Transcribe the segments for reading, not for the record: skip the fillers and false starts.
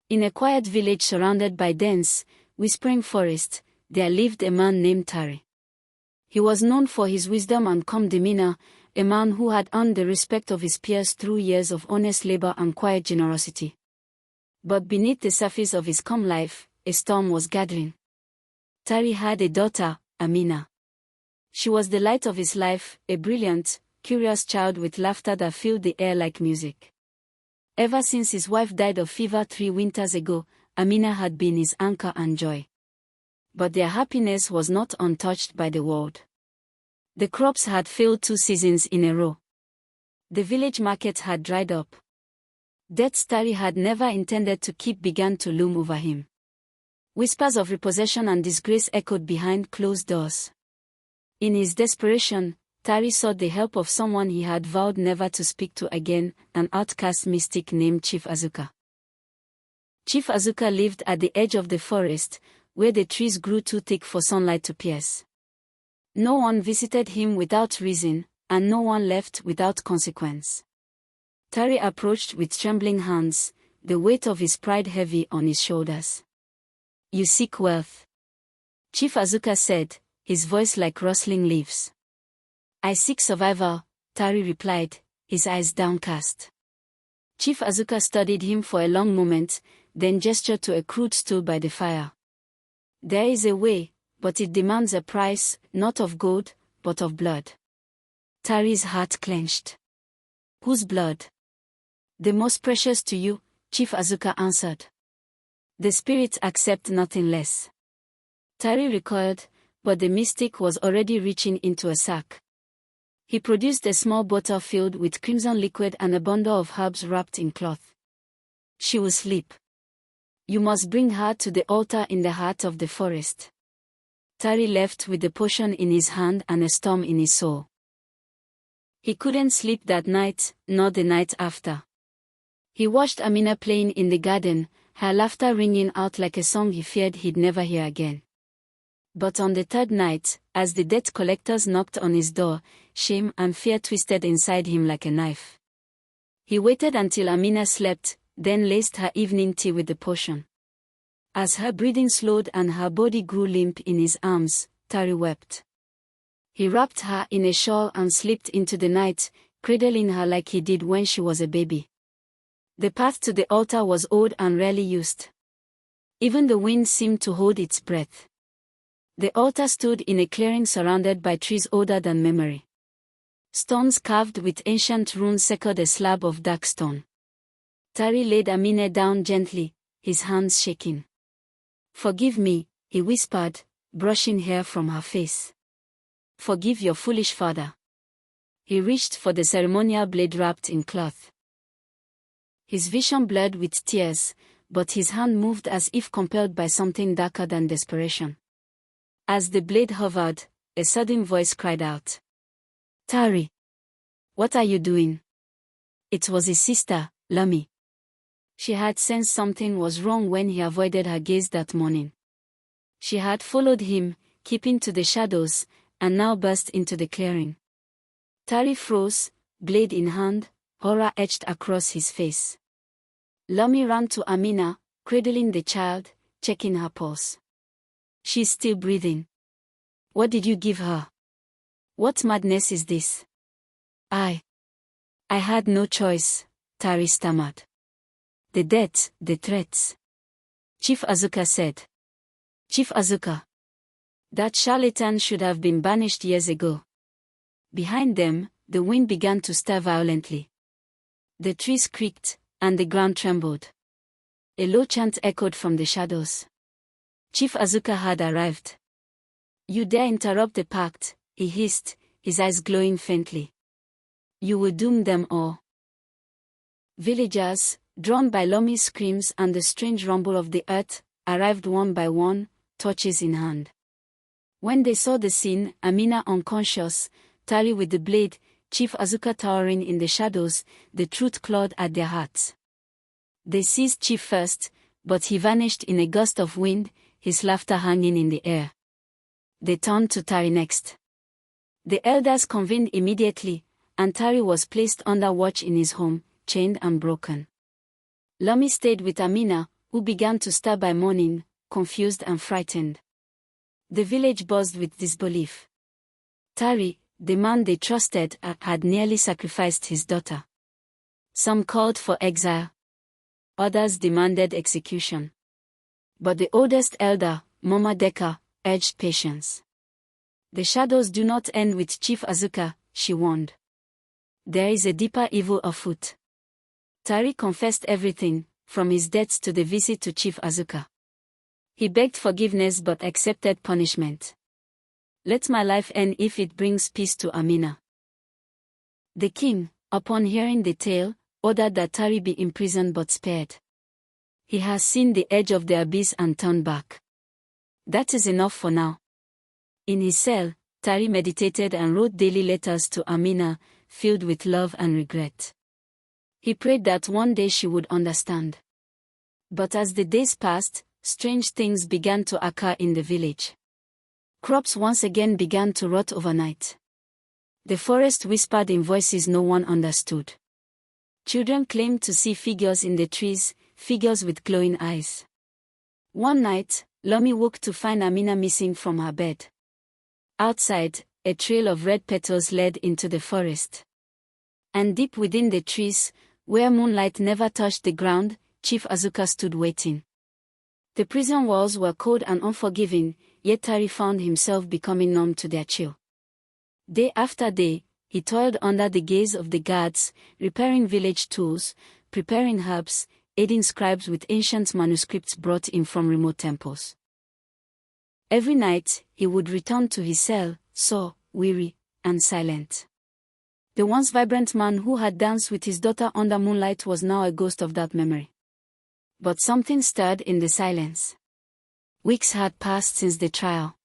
In a quiet village surrounded by dense, whispering forest, there lived a man named Tari. He was known for his wisdom and calm demeanor, a man who had earned the respect of his peers through years of honest labor and quiet generosity. But beneath the surface of his calm life, a storm was gathering. Tari had a daughter, Amina. She was the light of his life, a brilliant, curious child with laughter that filled the air like music. Ever since his wife died of fever 3 winters ago, Amina had been his anchor and joy. But their happiness was not untouched by the world. The crops had failed 2 seasons in a row. The village market had dried up. Debts Tari had never intended to keep began to loom over him. Whispers of repossession and disgrace echoed behind closed doors. In his desperation, Tari sought the help of someone he had vowed never to speak to again, an outcast mystic named Chief Azuka. Chief Azuka lived at the edge of the forest, where the trees grew too thick for sunlight to pierce. No one visited him without reason, and no one left without consequence. Tari approached with trembling hands, the weight of his pride heavy on his shoulders. "You seek wealth," Chief Azuka said, his voice like rustling leaves. "I seek survival," Tari replied, his eyes downcast. Chief Azuka studied him for a long moment, then gestured to a crude stool by the fire. "There is a way, but it demands a price, not of gold, but of blood." Tari's heart clenched. "Whose blood?" "The most precious to you," Chief Azuka answered. "The spirits accept nothing less." Tari recoiled, but the mystic was already reaching into a sack. He produced a small bottle filled with crimson liquid and a bundle of herbs wrapped in cloth. "She will sleep. You must bring her to the altar in the heart of the forest." Tari left with the potion in his hand and a storm in his soul. He couldn't sleep that night, nor the night after. He watched Amina playing in the garden, her laughter ringing out like a song he feared he'd never hear again. But on the 3rd night, as the debt collectors knocked on his door, shame and fear twisted inside him like a knife. He waited until Amina slept, then laced her evening tea with the potion. As her breathing slowed and her body grew limp in his arms, Tari wept. He wrapped her in a shawl and slipped into the night, cradling her like he did when she was a baby. The path to the altar was old and rarely used. Even the wind seemed to hold its breath. The altar stood in a clearing surrounded by trees older than memory. Stones carved with ancient runes secured a slab of dark stone. Tari laid Amina down gently, his hands shaking. "Forgive me," he whispered, brushing hair from her face. "Forgive your foolish father." He reached for the ceremonial blade wrapped in cloth. His vision blurred with tears, but his hand moved as if compelled by something darker than desperation. As the blade hovered, a sudden voice cried out. "Tari! What are you doing?" It was his sister, Lami. She had sensed something was wrong when he avoided her gaze that morning. She had followed him, keeping to the shadows, and now burst into the clearing. Tari froze, blade in hand, horror etched across his face. Lami ran to Amina, cradling the child, checking her pulse. "She's still breathing. What did you give her? What madness is this?" I had no choice," Tari stammered. "The debt, the threats." Chief Azuka said. "Chief Azuka. That charlatan should have been banished years ago." Behind them, the wind began to stir violently. The trees creaked, and the ground trembled. A low chant echoed from the shadows. Chief Azuka had arrived. "You dare interrupt the pact," he hissed, his eyes glowing faintly. "You will doom them all." Villagers, drawn by Lomi's screams and the strange rumble of the earth, arrived one by one, torches in hand. When they saw the scene, Amina unconscious, Tari with the blade, Chief Azuka towering in the shadows, the truth clawed at their hearts. They seized Chief first, but he vanished in a gust of wind, his laughter hanging in the air. They turned to Tari next. The elders convened immediately, and Tari was placed under watch in his home, chained and broken. Lomi stayed with Amina, who began to stir by morning, confused and frightened. The village buzzed with disbelief. Tari, the man they trusted, had nearly sacrificed his daughter. Some called for exile. Others demanded execution. But the oldest elder, Mama Deka, urged patience. The shadows do not end with Chief Azuka, she warned. There is a deeper evil afoot. Tari confessed everything, from his debts to the visit to Chief Azuka. He begged forgiveness but accepted punishment. Let my life end if it brings peace to Amina. The king, upon hearing the tale, ordered that Tari be imprisoned but spared. He has seen the edge of the abyss and turned back. That is enough for now. In his cell, Tari meditated and wrote daily letters to Amina, filled with love and regret. He prayed that one day she would understand. But as the days passed, strange things began to occur in the village. Crops once again began to rot overnight. The forest whispered in voices no one understood. Children claimed to see figures in the trees, figures with glowing eyes. One night, Lomi woke to find Amina missing from her bed. Outside, a trail of red petals led into the forest. And deep within the trees, where moonlight never touched the ground, Chief Azuka stood waiting. The prison walls were cold and unforgiving, yet Tari found himself becoming numb to their chill. Day after day, he toiled under the gaze of the guards, repairing village tools, preparing herbs, aiding scribes with ancient manuscripts brought in from remote temples. Every night, he would return to his cell, sore, weary, and silent. The once vibrant man who had danced with his daughter under moonlight was now a ghost of that memory. But something stirred in the silence. Weeks had passed since the trial.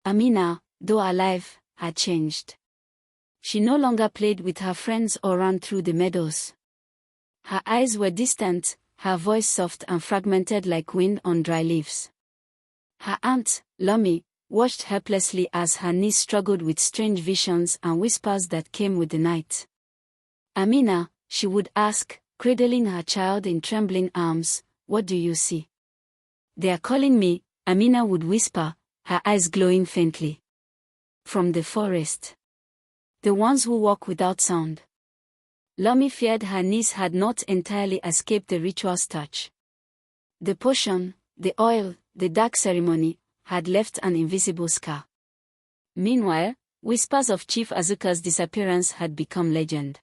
Amina, though alive, had changed. She no longer played with her friends or ran through the meadows. Her eyes were distant, her voice soft and fragmented like wind on dry leaves. Her aunt, Lomi, watched helplessly as her niece struggled with strange visions and whispers that came with the night. Amina, she would ask, cradling her child in trembling arms, what do you see? They are calling me, Amina would whisper, her eyes glowing faintly. From the forest. The ones who walk without sound. Lomi feared her niece had not entirely escaped the ritual's touch. The potion, the oil, the dark ceremony, had left an invisible scar. Meanwhile, whispers of Chief Azuka's disappearance had become legend.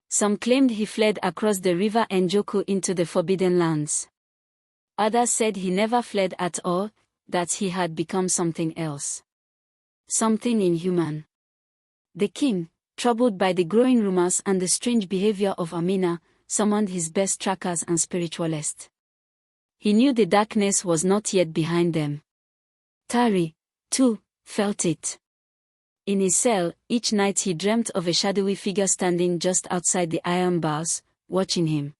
Some claimed he fled across the river Njoku into the Forbidden Lands. Others said he never fled at all, that he had become something else. Something inhuman. The king, troubled by the growing rumors and the strange behavior of Amina, summoned his best trackers and spiritualists. He knew the darkness was not yet behind them. Tari, too, felt it. In his cell, each night he dreamt of a shadowy figure standing just outside the iron bars, watching him.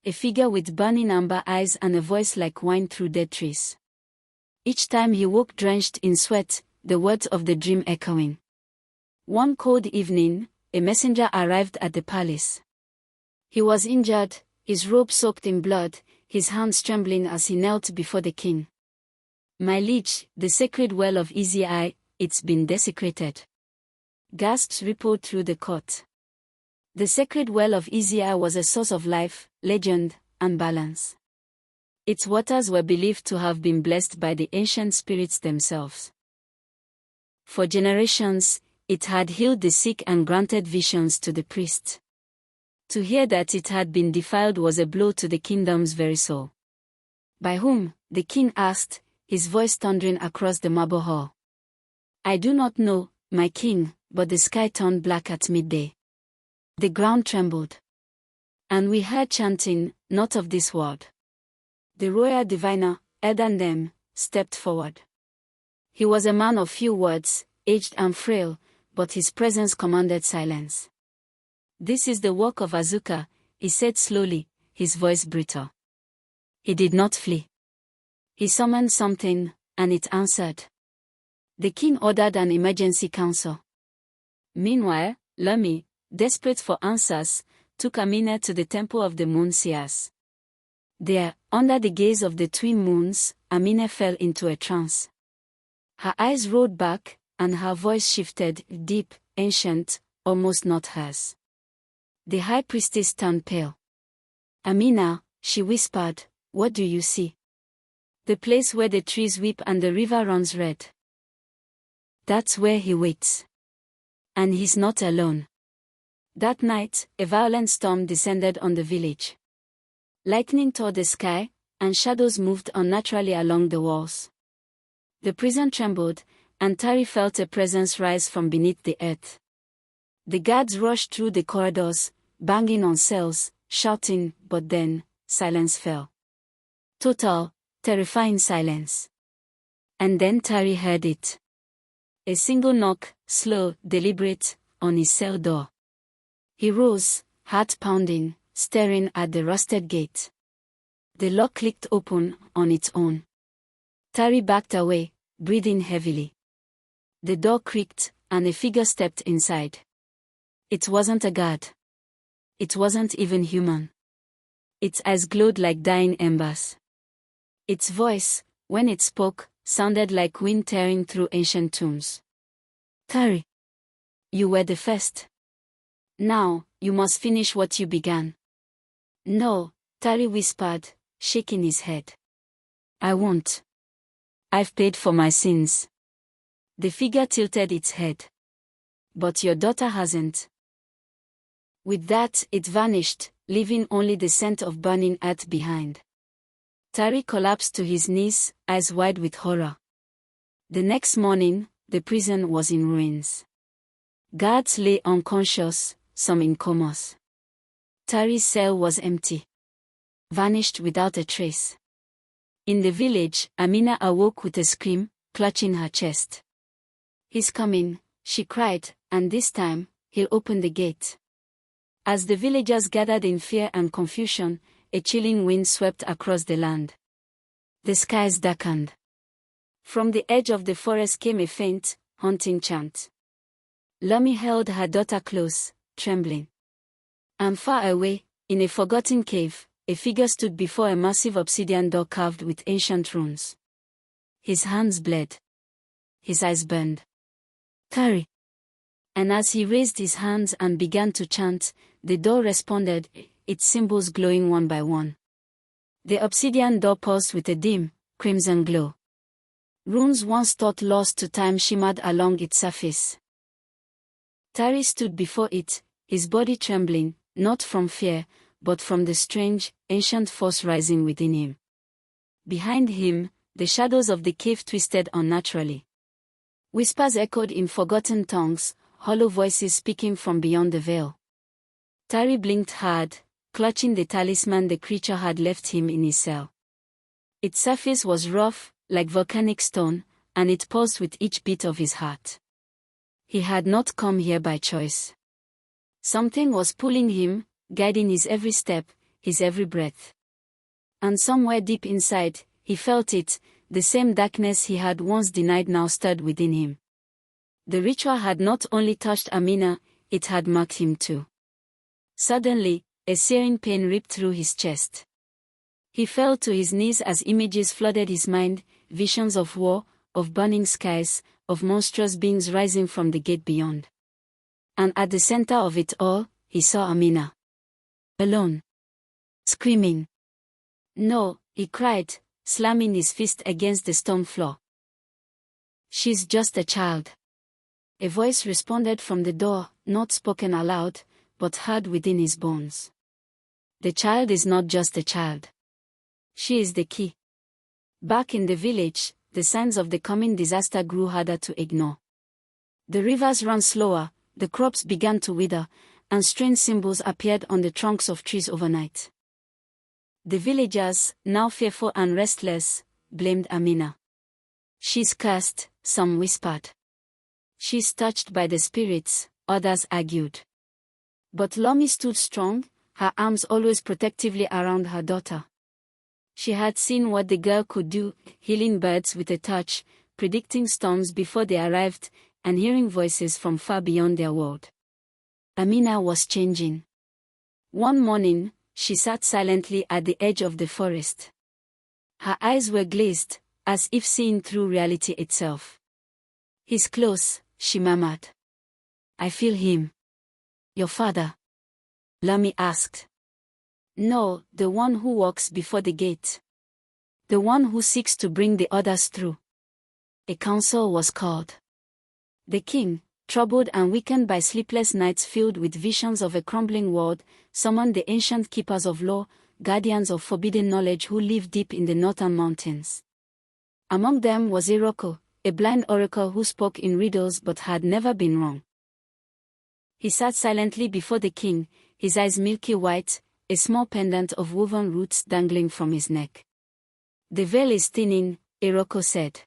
A figure with burning amber eyes and a voice like wine through dead trees. Each time he woke drenched in sweat, the words of the dream echoing. One cold evening, a messenger arrived at the palace. He was injured, his robe soaked in blood, his hands trembling as he knelt before the king. My liege, the sacred well of Easy Eye, it's been desecrated. Gasps rippled through the court. The sacred well of Easy Eye was a source of life, legend, and balance. Its waters were believed to have been blessed by the ancient spirits themselves. For generations, it had healed the sick and granted visions to the priests. To hear that it had been defiled was a blow to the kingdom's very soul. By whom? The king asked, his voice thundering across the marble hall. I do not know, my king, but the sky turned black at midday. The ground trembled. And we heard chanting, not of this world. The royal diviner, Edandem, stepped forward. He was a man of few words, aged and frail, but his presence commanded silence. This is the work of Azuka, he said slowly, his voice brittle. He did not flee. He summoned something, and it answered. The king ordered an emergency council. Meanwhile, Lomi, desperate for answers, took Amina to the temple of the moon seers. There, under the gaze of the twin moons, Amina fell into a trance. Her eyes rolled back, and her voice shifted, deep, ancient, almost not hers. The high priestess turned pale. "Amina," she whispered, "what do you see?" "The place where the trees weep and the river runs red. That's where he waits. And he's not alone." That night, a violent storm descended on the village. Lightning tore the sky, and shadows moved unnaturally along the walls. The prison trembled, and Tari felt a presence rise from beneath the earth. The guards rushed through the corridors, banging on cells, shouting, but then, silence fell. Total, terrifying silence. And then Tari heard it. A single knock, slow, deliberate, on his cell door. He rose, heart pounding, staring at the rusted gate. The lock clicked open on its own. Tari backed away, breathing heavily. The door creaked, and a figure stepped inside. It wasn't a guard. It wasn't even human. Its eyes glowed like dying embers. Its voice, when it spoke, sounded like wind tearing through ancient tombs. "Tari, you were the first. Now, you must finish what you began." "No," Tari whispered, shaking his head. "I won't. I've paid for my sins." The figure tilted its head. "But your daughter hasn't." With that, it vanished, leaving only the scent of burning earth behind. Tari collapsed to his knees, eyes wide with horror. The next morning, the prison was in ruins. Guards lay unconscious, some in comas. Tari's cell was empty. Vanished without a trace. In the village, Amina awoke with a scream, clutching her chest. "He's coming," she cried, and this time, he'll open the gate. As the villagers gathered in fear and confusion, a chilling wind swept across the land. The skies darkened. From the edge of the forest came a faint, haunting chant. Lomi held her daughter close, trembling. And far away, in a forgotten cave, a figure stood before a massive obsidian door carved with ancient runes. His hands bled. His eyes burned. "Tari." And as he raised his hands and began to chant, the door responded, its symbols glowing one by one. The obsidian door pulsed with a dim, crimson glow. Runes once thought lost to time shimmered along its surface. Tari stood before it, his body trembling, not from fear, but from the strange, ancient force rising within him. Behind him, the shadows of the cave twisted unnaturally. Whispers echoed in forgotten tongues, hollow voices speaking from beyond the veil. Tari blinked hard, clutching the talisman the creature had left him in his cell. Its surface was rough, like volcanic stone, and it pulsed with each beat of his heart. He had not come here by choice. Something was pulling him, guiding his every step, his every breath. And somewhere deep inside, he felt it, the same darkness he had once denied now stirred within him. The ritual had not only touched Amina, it had marked him too. Suddenly, a searing pain ripped through his chest. He fell to his knees as images flooded his mind, visions of war, of burning skies, of monstrous beings rising from the gate beyond. And at the center of it all, he saw Amina. Alone. Screaming. "No," he cried, slamming his fist against the stone floor. "She's just a child." A voice responded from the door, not spoken aloud, but heard within his bones. "The child is not just a child. She is the key." Back in the village, the signs of the coming disaster grew harder to ignore. The rivers ran slower, the crops began to wither, and strange symbols appeared on the trunks of trees overnight. The villagers, now fearful and restless, blamed Amina. "She's cursed," some whispered. "She's touched by the spirits," others argued. But Lomi stood strong, her arms always protectively around her daughter. She had seen what the girl could do, healing birds with a touch, predicting storms before they arrived, and hearing voices from far beyond their world. Amina was changing. One morning, she sat silently at the edge of the forest. Her eyes were glazed, as if seeing through reality itself. "He's close," she murmured. "I feel him." "Your father?" Lami asked. "No, the one who walks before the gate. The one who seeks to bring the others through." A council was called. The king, troubled and weakened by sleepless nights filled with visions of a crumbling world, summoned the ancient keepers of law, guardians of forbidden knowledge who lived deep in the northern mountains. Among them was Iroko, a blind oracle who spoke in riddles but had never been wrong. He sat silently before the king, his eyes milky white, a small pendant of woven roots dangling from his neck. "The veil is thinning," Iroko said.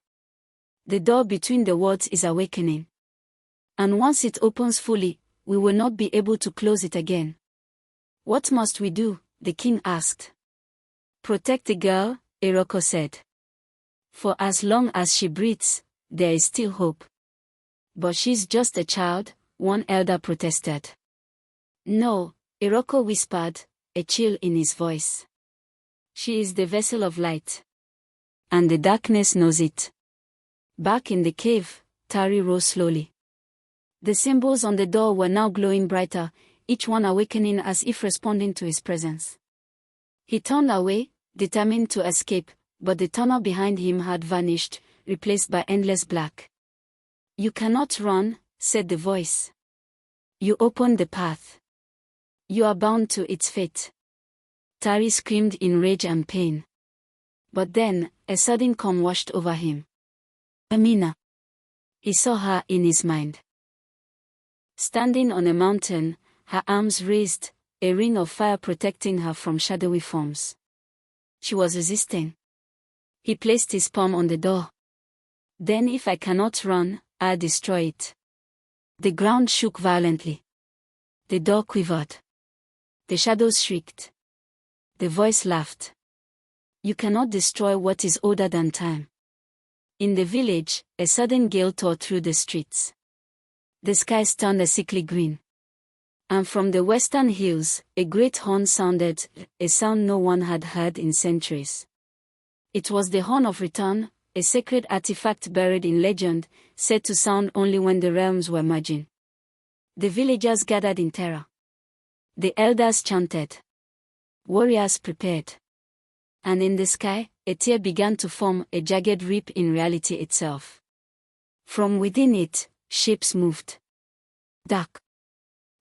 "The door between the worlds is awakening. And once it opens fully, we will not be able to close it again." "What must we do?" the king asked. "Protect the girl," Iroko said. "For as long as she breathes, there is still hope." "But she's just a child," one elder protested. "No," Iroko whispered, a chill in his voice. "She is the vessel of light. And the darkness knows it." Back in the cave, Tari rose slowly. The symbols on the door were now glowing brighter, each one awakening as if responding to his presence. He turned away, determined to escape, but the tunnel behind him had vanished, replaced by endless black. "You cannot run," said the voice. "You opened the path. You are bound to its fate." Tari screamed in rage and pain. But then, a sudden calm washed over him. Amina. He saw her in his mind. Standing on a mountain, her arms raised, a ring of fire protecting her from shadowy forms. She was resisting. He placed his palm on the door. "Then if I cannot run, I'll destroy it." The ground shook violently. The door quivered. The shadows shrieked. The voice laughed. "You cannot destroy what is older than time." In the village, a sudden gale tore through the streets. The skies turned a sickly green. And from the western hills, a great horn sounded, a sound no one had heard in centuries. It was the horn of return, a sacred artifact buried in legend, said to sound only when the realms were merging. The villagers gathered in terror. The elders chanted. Warriors prepared. And in the sky, a tear began to form, a jagged rip in reality itself. From within it, shapes moved. Dark.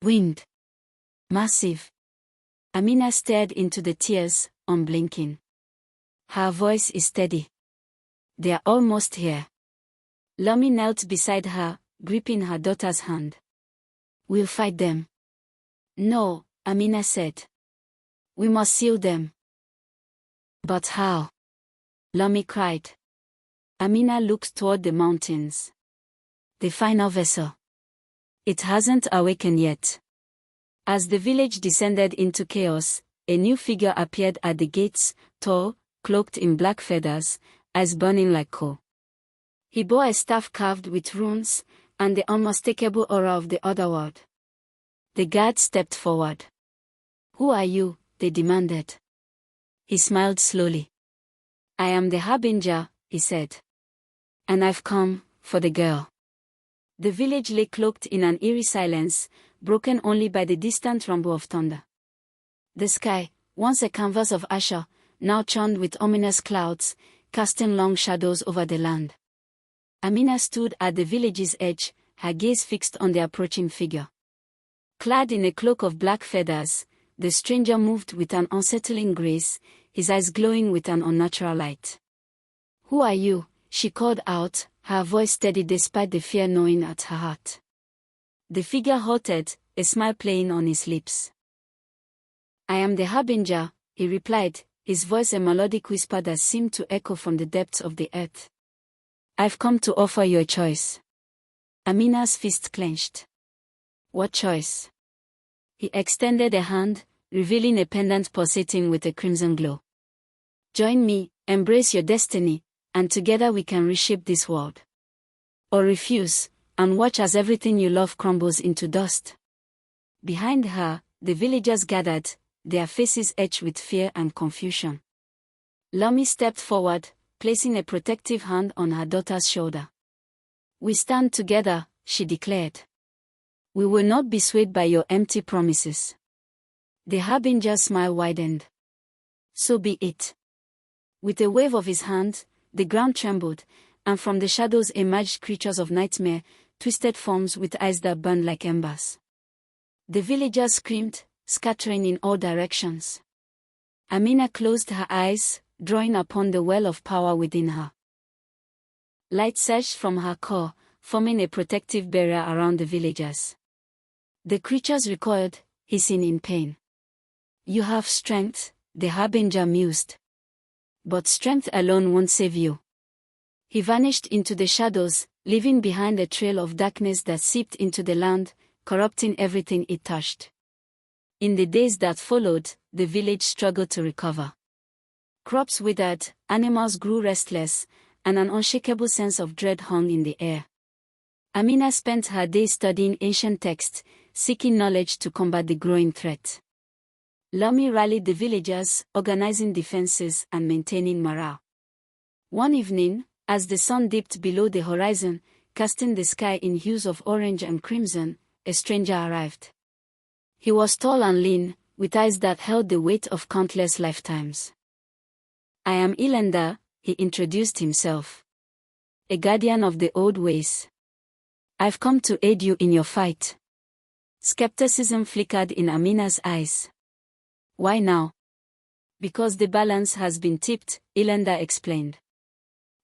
Winged. Massive. Amina stared into the tears, unblinking. Her voice is steady. "They are almost here." Lami knelt beside her, gripping her daughter's hand. "We'll fight them." "No," Amina said. "We must seal them." "But how?" Lami cried. Amina looked toward the mountains. "The final vessel. It hasn't awakened yet." As the village descended into chaos, a new figure appeared at the gates, tall, cloaked in black feathers, eyes burning like coal. He bore a staff carved with runes, and the unmistakable aura of the otherworld. The guards stepped forward. "Who are you?" they demanded. He smiled slowly. "I am the harbinger," he said. "And I've come for the girl." The village lay cloaked in an eerie silence, broken only by the distant rumble of thunder. The sky, once a canvas of azure, now churned with ominous clouds, casting long shadows over the land. Amina stood at the village's edge, her gaze fixed on the approaching figure. Clad in a cloak of black feathers, the stranger moved with an unsettling grace, his eyes glowing with an unnatural light. "Who are you?" she called out, her voice steady despite the fear gnawing at her heart. The figure halted, a smile playing on his lips. "I am the harbinger," he replied, his voice a melodic whisper that seemed to echo from the depths of the earth. "I've come to offer you a choice." Amina's fist clenched. "What choice?" He extended a hand, revealing a pendant pulsating with a crimson glow. "Join me, embrace your destiny, and together we can reshape this world. Or refuse, and watch as everything you love crumbles into dust." Behind her, the villagers gathered, their faces etched with fear and confusion. Lami stepped forward, placing a protective hand on her daughter's shoulder. "We stand together," she declared. "We will not be swayed by your empty promises." The harbinger's smile widened. "So be it." With a wave of his hand, the ground trembled, and from the shadows emerged creatures of nightmare, twisted forms with eyes that burned like embers. The villagers screamed, scattering in all directions. Amina closed her eyes, drawing upon the well of power within her. Light surged from her core, forming a protective barrier around the villagers. The creatures recoiled, hissing in pain. "You have strength," the harbinger mused. "But strength alone won't save you." He vanished into the shadows, leaving behind a trail of darkness that seeped into the land, corrupting everything it touched. In the days that followed, the village struggled to recover. Crops withered, animals grew restless, and an unshakable sense of dread hung in the air. Amina spent her days studying ancient texts, seeking knowledge to combat the growing threat. Lami rallied the villagers, organizing defenses and maintaining morale. One evening, as the sun dipped below the horizon, casting the sky in hues of orange and crimson, a stranger arrived. He was tall and lean, with eyes that held the weight of countless lifetimes. "I am Ilenda," he introduced himself. "A guardian of the old ways. I've come to aid you in your fight." Skepticism flickered in Amina's eyes. "Why now?" "Because the balance has been tipped," Ilenda explained.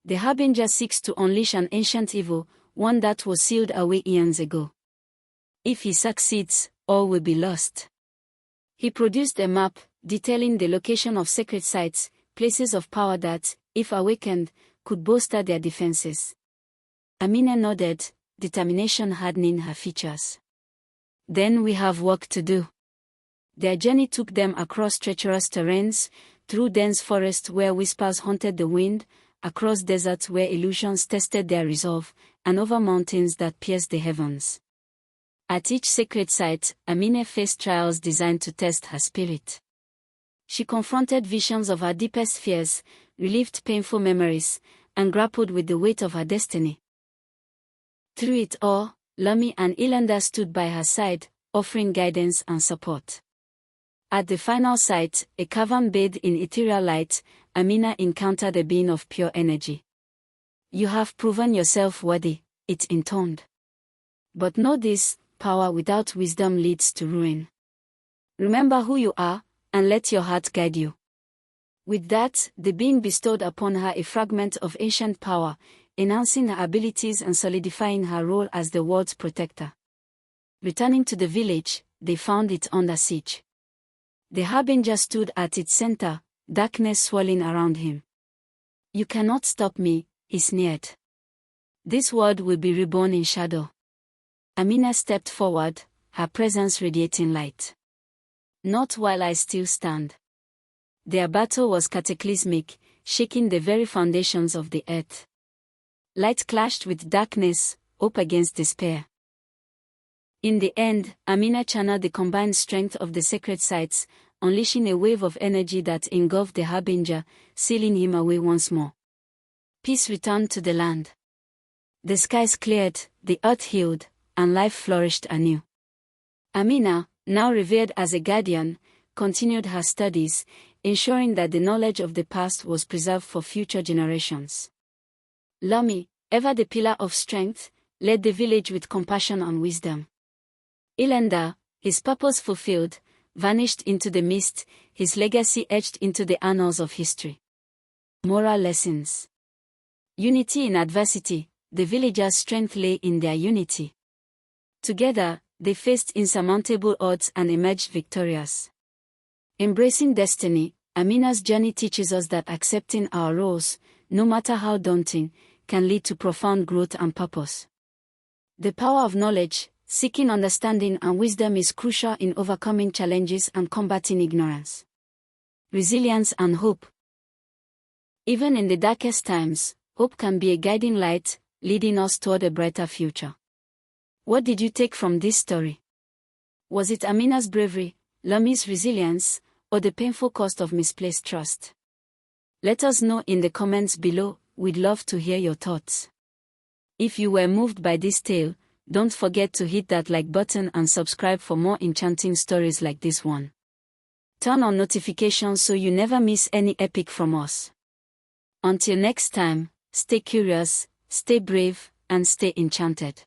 "The harbinger seeks to unleash an ancient evil, one that was sealed away eons ago. If he succeeds, all will be lost." He produced a map, detailing the location of sacred sites, places of power that, if awakened, could bolster their defenses. Amina nodded, determination hardening her features. "Then we have work to do." Their journey took them across treacherous terrains, through dense forests where whispers haunted the wind, across deserts where illusions tested their resolve, and over mountains that pierced the heavens. At each sacred site, Amina faced trials designed to test her spirit. She confronted visions of her deepest fears, relived painful memories, and grappled with the weight of her destiny. Through it all, Lami and Ilanda stood by her side, offering guidance and support. At the final site, a cavern bathed in ethereal light, Amina encountered a being of pure energy. "You have proven yourself worthy," it intoned. "But know this, power without wisdom leads to ruin. Remember who you are, and let your heart guide you." With that, the being bestowed upon her a fragment of ancient power, enhancing her abilities and solidifying her role as the world's protector. Returning to the village, they found it under siege. The harbinger stood at its center, darkness swirling around him. "You cannot stop me," he sneered. "This world will be reborn in shadow." Amina stepped forward, her presence radiating light. "Not while I still stand." Their battle was cataclysmic, shaking the very foundations of the earth. Light clashed with darkness, hope against despair. In the end, Amina channeled the combined strength of the sacred sites, unleashing a wave of energy that engulfed the harbinger, sealing him away once more. Peace returned to the land. The skies cleared, the earth healed, and life flourished anew. Amina, now revered as a guardian, continued her studies, ensuring that the knowledge of the past was preserved for future generations. Lami, ever the pillar of strength, led the village with compassion and wisdom. Ilenda, his purpose fulfilled, vanished into the mist, his legacy etched into the annals of history. Moral lessons. Unity in adversity. The villagers' strength lay in their unity. Together, they faced insurmountable odds and emerged victorious. Embracing destiny, Amina's journey teaches us that accepting our roles, no matter how daunting, can lead to profound growth and purpose. The power of knowledge, seeking understanding and wisdom is crucial in overcoming challenges and combating ignorance. Resilience and hope. Even in the darkest times, hope can be a guiding light, leading us toward a brighter future. What did you take from this story? Was it Amina's bravery, Lami's resilience, or the painful cost of misplaced trust? Let us know in the comments below, we'd love to hear your thoughts. If you were moved by this tale, don't forget to hit that like button and subscribe for more enchanting stories like this one. Turn on notifications so you never miss any epic from us. Until next time, stay curious, stay brave, and stay enchanted.